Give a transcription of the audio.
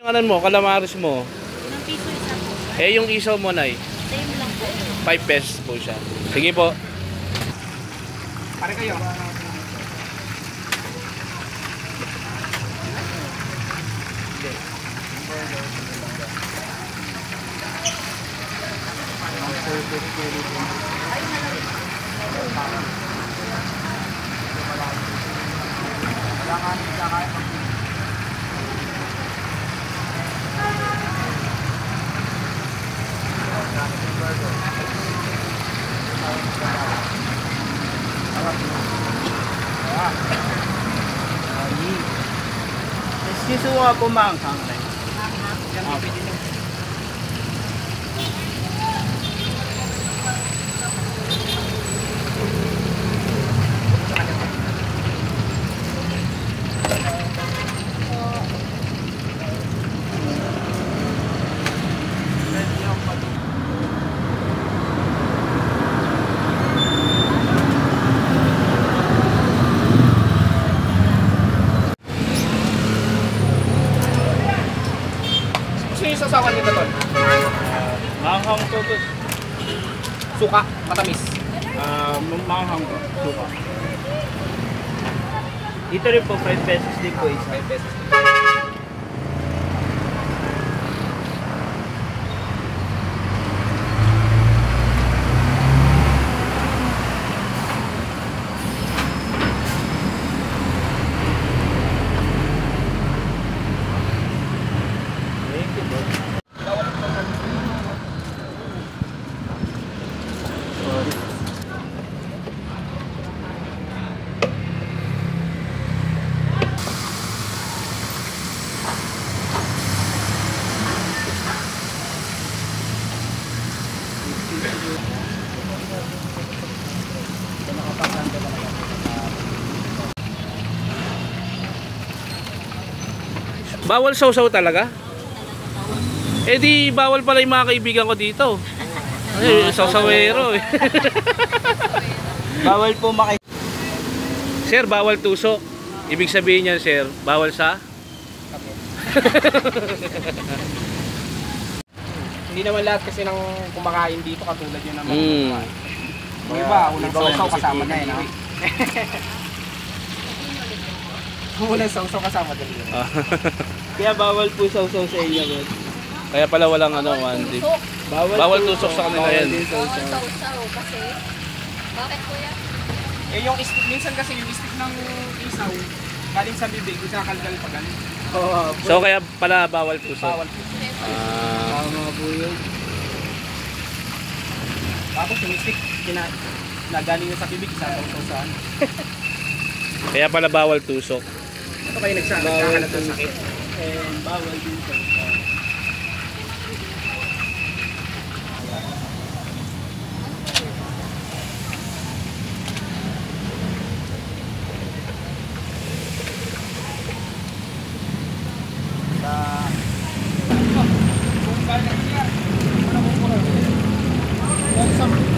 Ano mo, calamares mo? Ilang piso isa po? Eh, yung isaw mo, Nay? Same lang po. 5 pesos po siya. Sige po. Pare kayo. Sisu nga po maanghang na. Gusto yung sasawan nito, Tol? Maanghang po to. Suka, matamis. Maanghang po. Suka. Dito rin po 5 pesos din po isa. 5 pesos. Bawal sausaw talaga? Eh di bawal pala yung mga kaibigan ko dito. Ay, sausawero eh. Bawal po Sir, bawal tusok. Ibig sabihin niyan, sir, bawal sa? Hindi naman lahat kasi ng kumakain dito katulad yun naman. Yung iba, unang sausaw kasama na yun. Unang sausaw kasama din yun. Kaya bawal po sausaw sa inyo. Boss. Kaya pala walang ano, one dip. Bawal tusok sa kanila yan. Bawal sausaw kasi. Bakit kuya? Eh yung minsan kasi yung stick ng isaw galing sa bibig, ikakalgal pa galing. So kaya pala bawal tusok. Bawal po. Tama po yun. Tapos yung stick na galing sa bibig, isaw-sausahan. Kaya pala bawal tusok. Ito kayo nagkakalat ng sakit. And bawal din po. Kung